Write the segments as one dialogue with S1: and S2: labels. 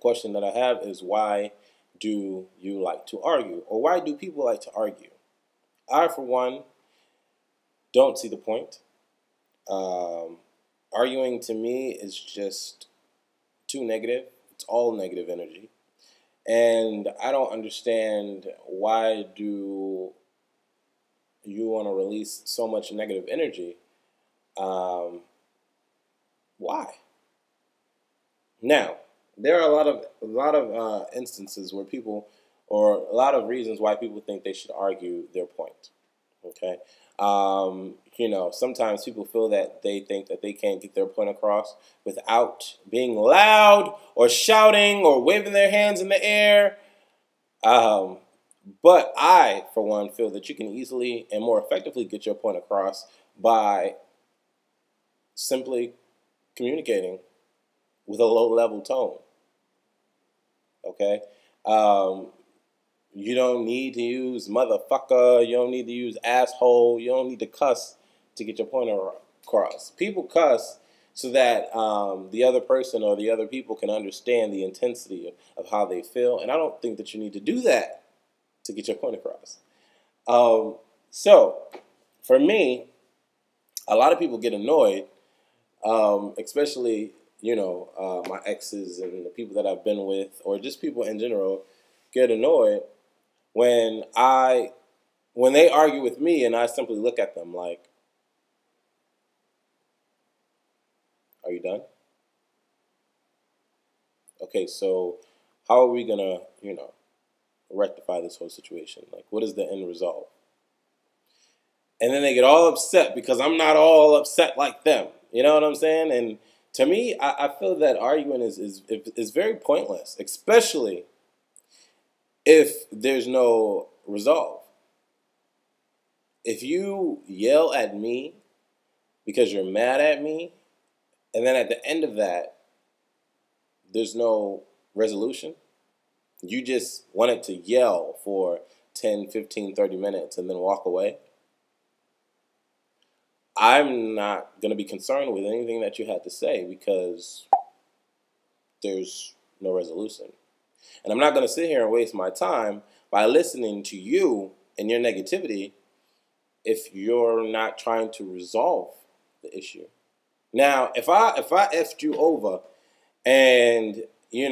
S1: question that I have is, why do you like to argue? Or why do people like to argue? I, for one, don't see the point. Arguing to me is just too negative. It's all negative energy. And I don't understand, why do you want to release so much negative energy? Why? Now, there are a lot of instances where people, or a lot of reasons why people think they should argue their point. Okay, sometimes people feel that they think that they can't get their point across without being loud or shouting or waving their hands in the air. But I, for one, feel that you can easily and more effectively get your point across by simply communicating with a low-level tone. Okay? You don't need to use motherfucker. You don't need to use asshole. You don't need to cuss to get your point across. People cuss so that the other person or the other people can understand the intensity of how they feel. And I don't think that you need to do that to get your point across. So, for me, a lot of people get annoyed, especially, my exes and the people that I've been with, or just people in general, get annoyed when they argue with me and I simply look at them like, are you done? Okay, so how are we gonna, rectify this whole situation? Like, what is the end result? And then they get all upset because I'm not all upset like them. You know what I'm saying? And to me, I feel that arguing is very pointless, especially if there's no resolve. If you yell at me because you're mad at me, and then at the end of that, there's no resolution, you just wanted to yell for 10, 15, 30 minutes and then walk away, I'm not going to be concerned with anything that you had to say because there's no resolution. And I'm not going to sit here and waste my time by listening to you and your negativity if you're not trying to resolve the issue. Now, if I effed you over and, you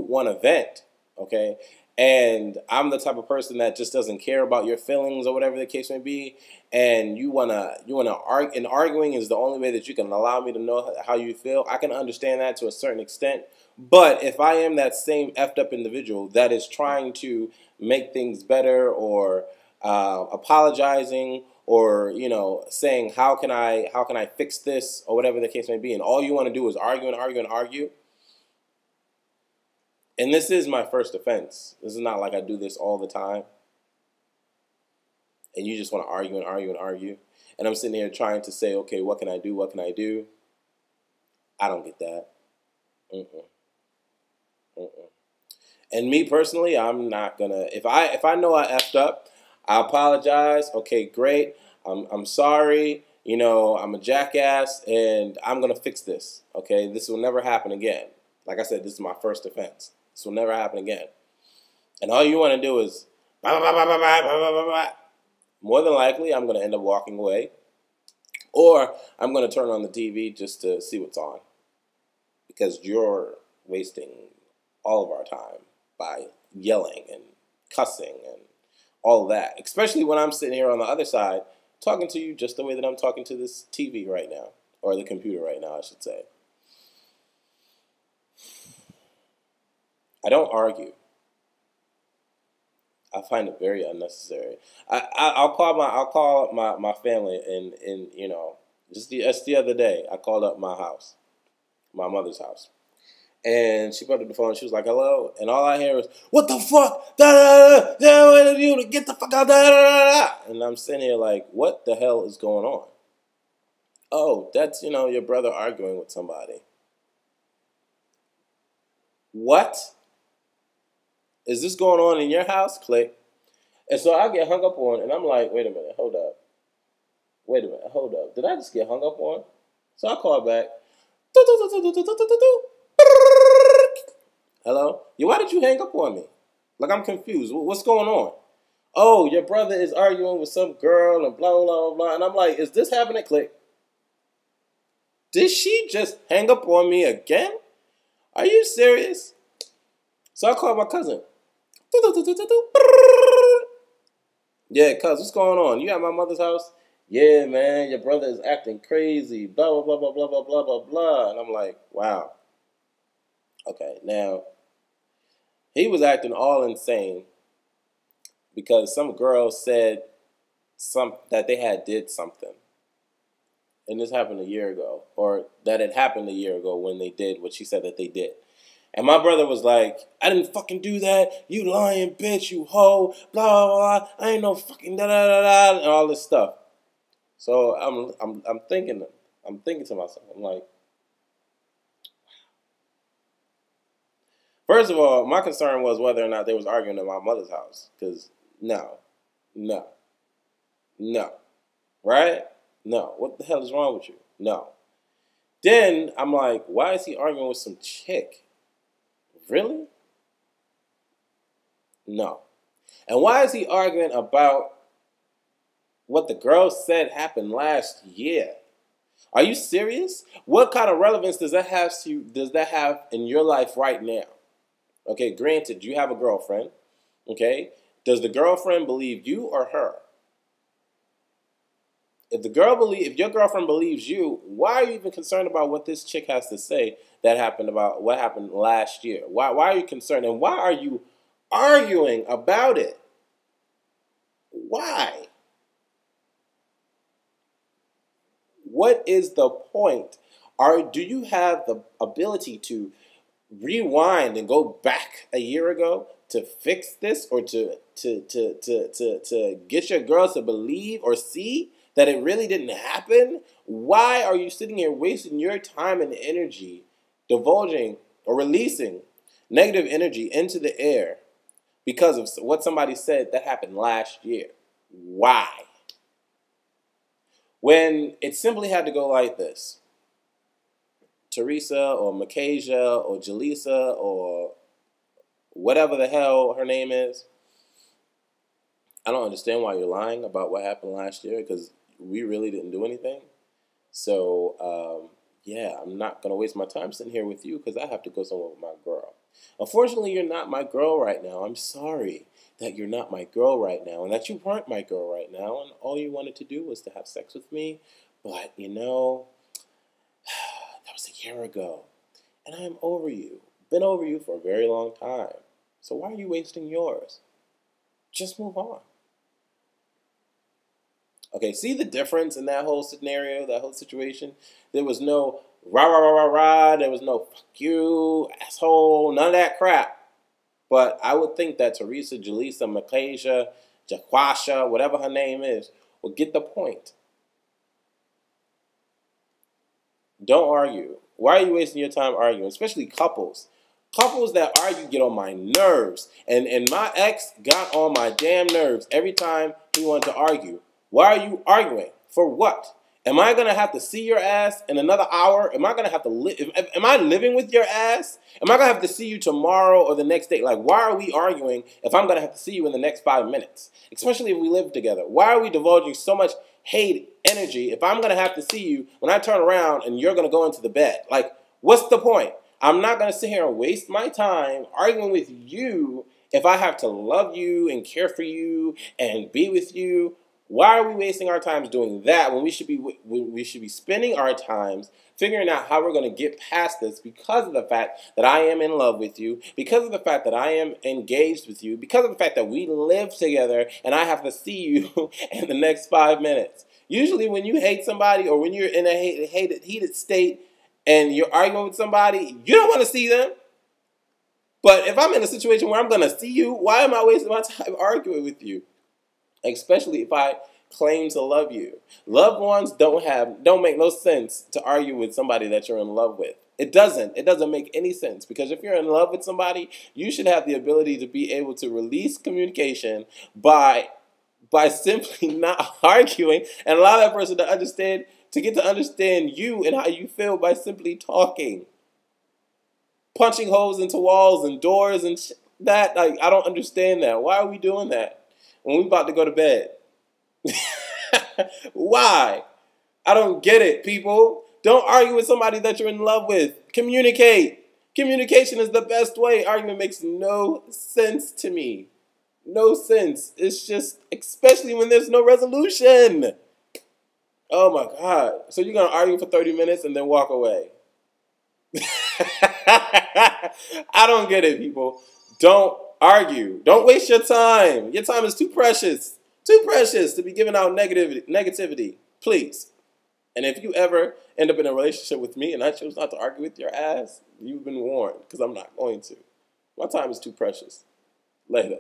S1: want to vent, okay, and I'm the type of person that just doesn't care about your feelings or whatever the case may be, and you wanna argue, and arguing is the only way that you can allow me to know how you feel, I can understand that to a certain extent. But if I am that same effed up individual that is trying to make things better, or apologizing, or saying how can I fix this, or whatever the case may be, and all you want to do is argue and argue and argue. And this is my first offense. This is not like I do this all the time. And you just want to argue and argue and argue. And I'm sitting here trying to say, okay, what can I do? What can I do? I don't get that. And me personally, I'm not gonna. If I know I effed up, I apologize. Okay, great. I'm sorry. I'm a jackass, and I'm gonna fix this. Okay, this will never happen again. Like I said, this is my first offense. This will never happen again. And all you want to do is blah, blah, blah, blah, blah, blah, blah, blah. More than likely, I'm going to end up walking away, or I'm going to turn on the TV just to see what's on, because you're wasting all of our time by yelling and cussing and all of that, especially when I'm sitting here on the other side talking to you just the way that I'm talking to this TV right now, or the computer right now, I should say. I don't argue. I find it very unnecessary. I'll call my family, and just the other day I called up my house, my mother's house, and she picked up the phone and she was like, "Hello," and all I hear is, "What the fuck? Da da da da! You get the fuck out!" Da da da da! And I'm sitting here like, "What the hell is going on?" Oh, that's your brother arguing with somebody. What? Is this going on in your house? Click. And so I get hung up on, and I'm like, wait a minute, hold up. Wait a minute, hold up. Did I just get hung up on? So I call back. Hello? Yeah, why did you hang up on me? Like, I'm confused. What's going on? Oh, your brother is arguing with some girl and blah, blah, blah, blah. And I'm like, is this happening? Click. Did she just hang up on me again? Are you serious? So I called my cousin. Yeah, cuz, what's going on? You at my mother's house? Yeah, man, your brother is acting crazy. Blah, blah, blah, blah, blah, blah, blah, blah, blah. And I'm like, wow. Okay, now, he was acting all insane because some girl said that they had did something. And this happened a year ago. Or that it happened a year ago when they did what she said that they did. And my brother was like, I didn't fucking do that. You lying bitch, you hoe, blah, blah, blah. I ain't no fucking da da da da, and all this stuff. So I'm thinking to myself, I'm like, first of all, my concern was whether or not they was arguing at my mother's house. Because no. Right? No. What the hell is wrong with you? No. Then I'm like, why is he arguing with some chick? Really? No. And why is he arguing about what the girl said happened last year? Are you serious? What kind of relevance does that have in your life right now? Okay, granted, you have a girlfriend. Okay? Does the girlfriend believe you or her? If your girlfriend believes you, why are you even concerned about what this chick has to say that happened about what happened last year? Why are you concerned? And why are you arguing about it? Why? What is the point? Do you have the ability to rewind and go back a year ago to fix this, or to get your girls to believe or see that it really didn't happen? Why are you sitting here wasting your time and energy divulging or releasing negative energy into the air because of what somebody said that happened last year? Why? When it simply had to go like this. Teresa or Makasia or Jaleesa or whatever the hell her name is, I don't understand why you're lying about what happened last year, because we really didn't do anything. So, yeah, I'm not going to waste my time sitting here with you because I have to go somewhere with my girl. Unfortunately, you're not my girl right now. I'm sorry that you're not my girl right now and that you weren't my girl right now and all you wanted to do was to have sex with me. But, you know, that was a year ago. And I'm over you. Been over you for a very long time. So why are you wasting yours? Just move on. Okay, see the difference in that whole scenario, that whole situation? There was no rah, rah, rah, rah, rah. There was no fuck you, asshole, none of that crap. But I would think that Teresa, Jaleesa, Makasia, Jaquasha, whatever her name is, would get the point. Don't argue. Why are you wasting your time arguing? Especially couples. Couples that argue get on my nerves. And my ex got on my damn nerves every time he wanted to argue. Why are you arguing? For what? Am I going to have to see your ass in another hour? Am I going to have to live? Am I living with your ass? Am I going to have to see you tomorrow or the next day? Like, why are we arguing if I'm going to have to see you in the next 5 minutes? Especially if we live together. Why are we divulging so much hate energy if I'm going to have to see you when I turn around and you're going to go into the bed? Like, what's the point? I'm not going to sit here and waste my time arguing with you if I have to love you and care for you and be with you. Why are we wasting our times doing that when we should be spending our times figuring out how we're going to get past this because of the fact that I am in love with you, because of the fact that I am engaged with you, because of the fact that we live together and I have to see you in the next 5 minutes. Usually when you hate somebody or when you're in a heated state and you're arguing with somebody, you don't want to see them. But if I'm in a situation where I'm going to see you, why am I wasting my time arguing with you? Especially if I claim to love you. Loved ones don't make no sense to argue with somebody that you're in love with. It doesn't make any sense, because if you're in love with somebody, you should have the ability to be able to release communication by simply not arguing and allow that person to get to understand you and how you feel by simply talking. punching holes into walls and doors and that. Like, I don't understand that. Why are we doing that when we about to go to bed? Why? I don't get it, people. Don't argue with somebody that you're in love with. Communicate. Communication is the best way. Argument makes no sense to me. No sense. It's just, especially when there's no resolution. Oh my God. So you're going to argue for 30 minutes and then walk away. I don't get it, people. Don't argue. Don't waste your time. Your time is too precious. Too precious to be giving out negativity. Please. And if you ever end up in a relationship with me and I choose not to argue with your ass, you've been warned, because I'm not going to. My time is too precious. Later.